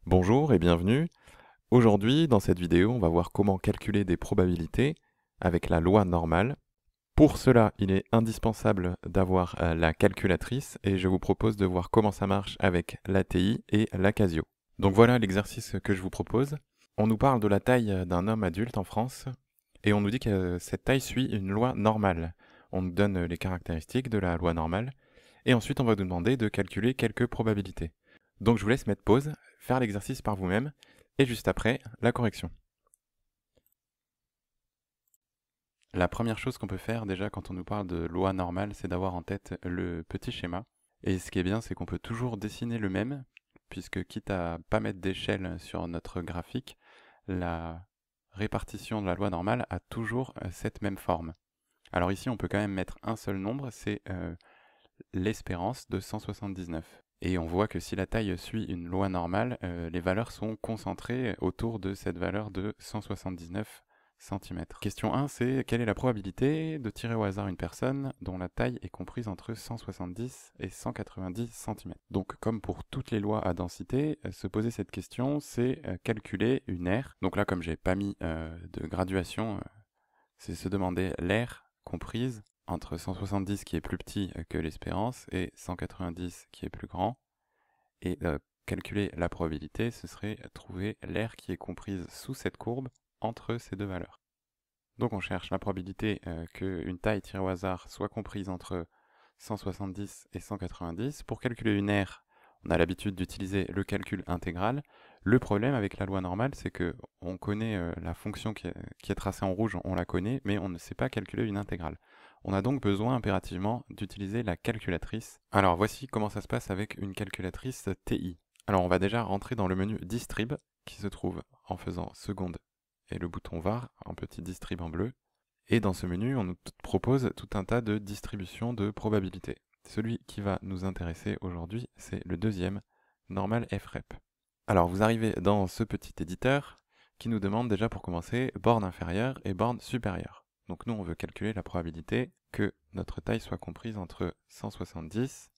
Bonjour et bienvenue. Aujourd'hui, dans cette vidéo, on va voir comment calculer des probabilités avec la loi normale. Pour cela, il est indispensable d'avoir la calculatrice et je vous propose de voir comment ça marche avec l'ATI et la Casio. Donc voilà l'exercice que je vous propose. On nous parle de la taille d'un homme adulte en France et on nous dit que cette taille suit une loi normale. On nous donne les caractéristiques de la loi normale et ensuite on va nous demander de calculer quelques probabilités. Donc je vous laisse mettre pause, faire l'exercice par vous-même, et juste après, la correction. La première chose qu'on peut faire déjà quand on nous parle de loi normale, c'est d'avoir en tête le petit schéma. Et ce qui est bien, c'est qu'on peut toujours dessiner le même, puisque quitte à pas mettre d'échelle sur notre graphique, la répartition de la loi normale a toujours cette même forme. Alors ici, on peut quand même mettre un seul nombre, c'est l'espérance de 179. Et on voit que si la taille suit une loi normale, les valeurs sont concentrées autour de cette valeur de 179 cm. Question 1, c'est quelle est la probabilité de tirer au hasard une personne dont la taille est comprise entre 170 et 190 cm. Donc comme pour toutes les lois à densité, se poser cette question, c'est calculer une aire. Donc là, comme j'ai pas mis de graduation, c'est se demander l'aire comprise entre 170 qui est plus petit que l'espérance et 190 qui est plus grand. Et calculer la probabilité, ce serait trouver l'aire qui est comprise sous cette courbe entre ces deux valeurs. Donc on cherche la probabilité qu'une taille tirée au hasard soit comprise entre 170 et 190. Pour calculer une aire, on a l'habitude d'utiliser le calcul intégral. Le problème avec la loi normale, c'est que on connaît la fonction qui est tracée en rouge, on la connaît, mais on ne sait pas calculer une intégrale. On a donc besoin impérativement d'utiliser la calculatrice. Alors voici comment ça se passe avec une calculatrice TI. Alors on va déjà rentrer dans le menu Distrib, qui se trouve en faisant seconde et le bouton var, un petit distrib en bleu. Et dans ce menu, on nous propose tout un tas de distributions de probabilités. Celui qui va nous intéresser aujourd'hui, c'est le deuxième, normal frep. Alors vous arrivez dans ce petit éditeur qui nous demande déjà pour commencer borne inférieure et borne supérieure. Donc nous on veut calculer la probabilité que notre taille soit comprise entre 170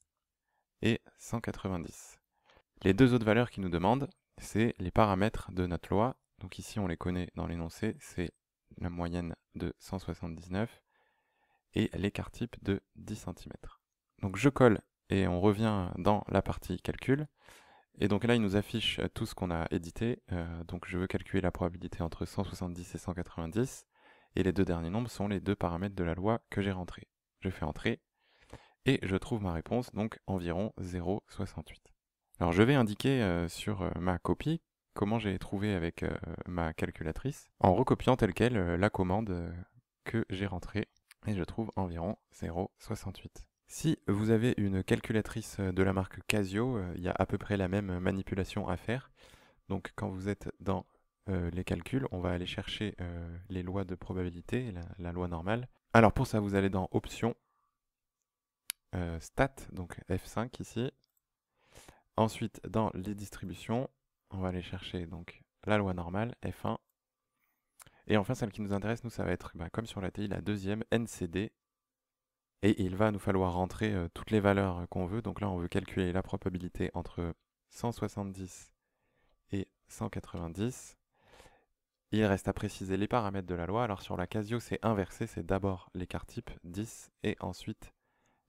et 190. Les deux autres valeurs qu'il nous demande, c'est les paramètres de notre loi. Donc ici on les connaît dans l'énoncé, c'est la moyenne de 179 et l'écart type de 10 cm. Donc je colle et on revient dans la partie calcul. Et donc là, il nous affiche tout ce qu'on a édité. Donc je veux calculer la probabilité entre 170 et 190. Et les deux derniers nombres sont les deux paramètres de la loi que j'ai rentrés. Je fais entrer et je trouve ma réponse, donc environ 0,68. Alors je vais indiquer sur ma copie comment j'ai trouvé avec ma calculatrice en recopiant telle quelle la commande que j'ai rentrée et je trouve environ 0,68. Si vous avez une calculatrice de la marque Casio, il y a à peu près la même manipulation à faire. Donc quand vous êtes dans les calculs, on va aller chercher les lois de probabilité, la loi normale. Alors pour ça, vous allez dans Options, Stat, donc F5 ici. Ensuite, dans les distributions, on va aller chercher donc la loi normale, F1. Et enfin, celle qui nous intéresse, nous, ça va être, comme sur la TI, la deuxième, NCD. Et il va nous falloir rentrer toutes les valeurs qu'on veut. Donc là, on veut calculer la probabilité entre 170 et 190. Il reste à préciser les paramètres de la loi. Alors sur la Casio, c'est inversé. C'est d'abord l'écart type 10 et ensuite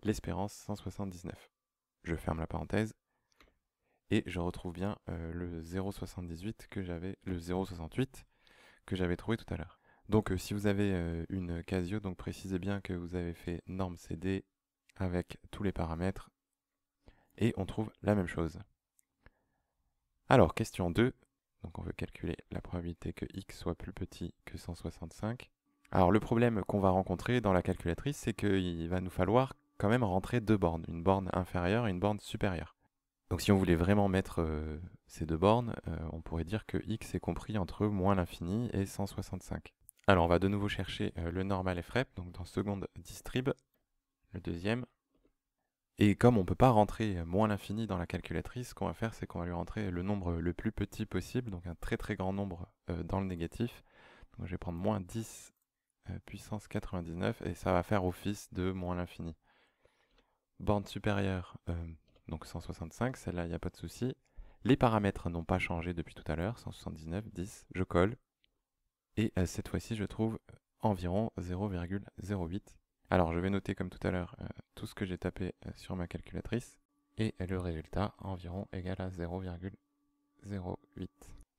l'espérance 179. Je ferme la parenthèse. Et je retrouve bien le 0,78 que j'avais, le 0,68 que j'avais trouvé tout à l'heure. Donc si vous avez une Casio, donc précisez bien que vous avez fait norme CD avec tous les paramètres et on trouve la même chose. Alors question 2, donc on veut calculer la probabilité que x soit plus petit que 165. Alors le problème qu'on va rencontrer dans la calculatrice, c'est qu'il va nous falloir quand même rentrer deux bornes, une borne inférieure et une borne supérieure. Donc si on voulait vraiment mettre ces deux bornes, on pourrait dire que x est compris entre moins l'infini et 165. Alors on va de nouveau chercher le normal frep, donc dans seconde distrib, le deuxième. Et comme on ne peut pas rentrer moins l'infini dans la calculatrice, ce qu'on va faire, c'est qu'on va lui rentrer le nombre le plus petit possible, donc un très très grand nombre dans le négatif. Donc je vais prendre moins 10 puissance 99, et ça va faire office de moins l'infini. Borne supérieure, donc 165, celle-là, il n'y a pas de souci. Les paramètres n'ont pas changé depuis tout à l'heure, 179, 10, je colle. Et cette fois-ci, je trouve environ 0,08. Alors, je vais noter comme tout à l'heure tout ce que j'ai tapé sur ma calculatrice. Et le résultat, environ égal à 0,08.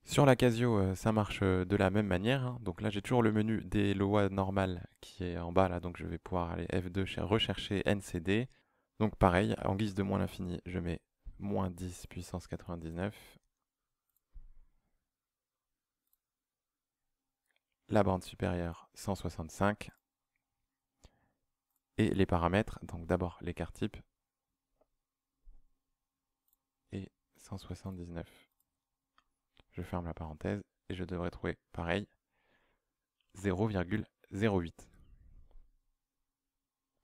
Sur la Casio, ça marche de la même manière, hein. Donc là, j'ai toujours le menu des lois normales qui est en bas, là. Donc je vais pouvoir aller F2, rechercher NCD. Donc pareil, en guise de moins l'infini, je mets moins 10 puissance 99. La bande supérieure, 165. Et les paramètres, donc d'abord l'écart type. Et 179. Je ferme la parenthèse et je devrais trouver pareil 0,08.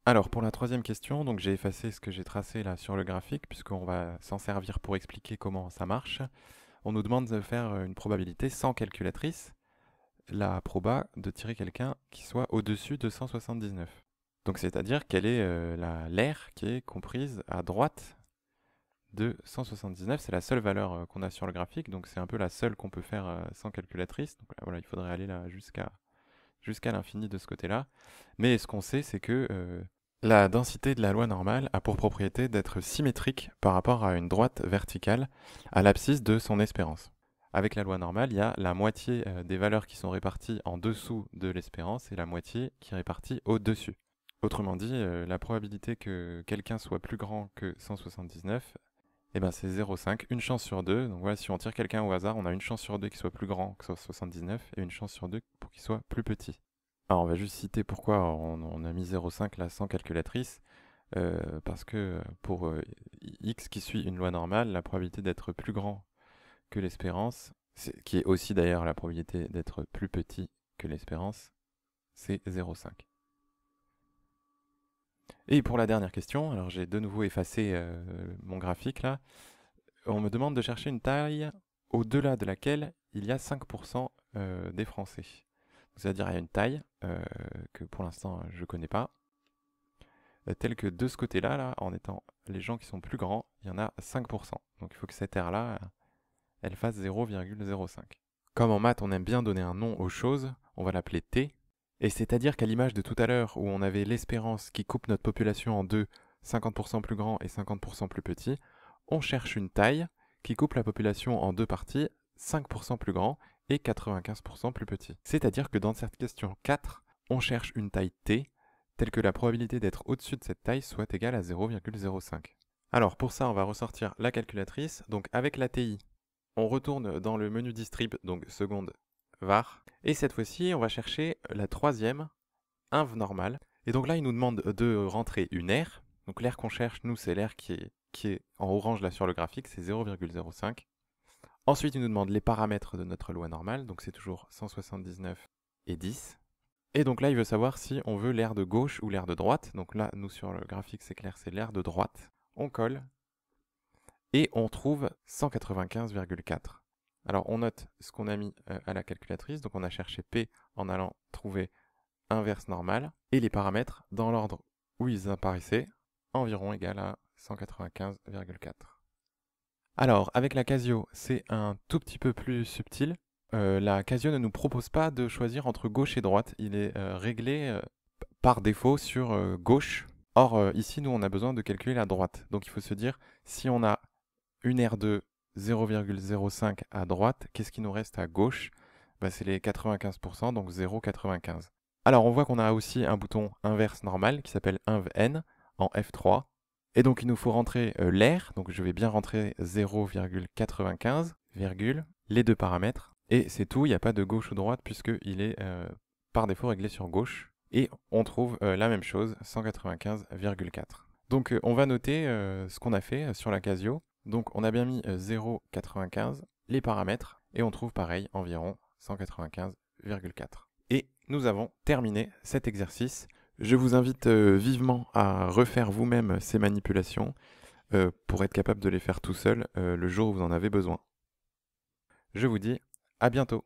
Alors pour la troisième question, donc j'ai effacé ce que j'ai tracé là sur le graphique puisqu'on va s'en servir pour expliquer comment ça marche. On nous demande de faire une probabilité sans calculatrice, la proba de tirer quelqu'un qui soit au-dessus de 179. Donc c'est-à-dire quelle est l'aire qui est comprise à droite de 179, c'est la seule valeur qu'on a sur le graphique, donc c'est un peu la seule qu'on peut faire sans calculatrice. Donc voilà, il faudrait aller là jusqu'à l'infini de ce côté-là. Mais ce qu'on sait, c'est que la densité de la loi normale a pour propriété d'être symétrique par rapport à une droite verticale à l'abscisse de son espérance. Avec la loi normale, il y a la moitié des valeurs qui sont réparties en dessous de l'espérance et la moitié qui est répartie au-dessus. Autrement dit, la probabilité que quelqu'un soit plus grand que 179, eh ben c'est 0,5, une chance sur deux. Donc voilà, si on tire quelqu'un au hasard, on a une chance sur deux qu'il soit plus grand que 79 et une chance sur deux pour qu'il soit plus petit. Alors on va juste citer pourquoi on a mis 0,5 là sans calculatrice. Parce que pour x qui suit une loi normale, la probabilité d'être plus grand que l'espérance, qui est aussi d'ailleurs la probabilité d'être plus petit que l'espérance, c'est 0,5. Et pour la dernière question, alors j'ai de nouveau effacé mon graphique là, on me demande de chercher une taille au-delà de laquelle il y a 5% des Français. C'est-à-dire il y a une taille que pour l'instant je ne connais pas, telle que de ce côté-là, là, en étant les gens qui sont plus grands, il y en a 5%. Donc il faut que cette aire-là, elle fasse 0,05. Comme en maths, on aime bien donner un nom aux choses, on va l'appeler T. Et c'est-à-dire qu'à l'image de tout à l'heure où on avait l'espérance qui coupe notre population en deux, 50% plus grand et 50% plus petit, on cherche une taille qui coupe la population en deux parties, 5% plus grand et 95% plus petit. C'est-à-dire que dans cette question 4, on cherche une taille T, telle que la probabilité d'être au-dessus de cette taille soit égale à 0,05. Alors pour ça, on va ressortir la calculatrice. Donc avec la TI, on retourne dans le menu distrib, donc seconde var. Et cette fois-ci, on va chercher la troisième, inv normale. Et donc là, il nous demande de rentrer une aire. Donc l'aire qu'on cherche, nous, c'est l'aire qui est en orange là sur le graphique, c'est 0,05. Ensuite, il nous demande les paramètres de notre loi normale. Donc c'est toujours 179 et 10. Et donc là, il veut savoir si on veut l'aire de gauche ou l'aire de droite. Donc là, nous, sur le graphique, c'est clair, c'est l'aire de droite. On colle. Et on trouve 195,4. Alors on note ce qu'on a mis à la calculatrice, donc on a cherché P en allant trouver inverse normale, et les paramètres dans l'ordre où ils apparaissaient, environ égal à 195,4. Alors avec la Casio, c'est un tout petit peu plus subtil. La Casio ne nous propose pas de choisir entre gauche et droite, il est réglé par défaut sur gauche. Or ici, nous on a besoin de calculer la droite, donc il faut se dire, si on a une aire de 0,05 à droite, qu'est-ce qui nous reste à gauche? C'est les 95%, donc 0,95. Alors on voit qu'on a aussi un bouton inverse normal qui s'appelle inv-n en F3. Et donc il nous faut rentrer l'aire, donc je vais bien rentrer 0,95, les deux paramètres. Et c'est tout, il n'y a pas de gauche ou droite puisqu'il est par défaut réglé sur gauche. Et on trouve la même chose, 195,4. Donc on va noter ce qu'on a fait sur la Casio. Donc on a bien mis 0,95, les paramètres, et on trouve pareil, environ 195,4. Et nous avons terminé cet exercice. Je vous invite vivement à refaire vous-même ces manipulations pour être capable de les faire tout seul le jour où vous en avez besoin. Je vous dis à bientôt.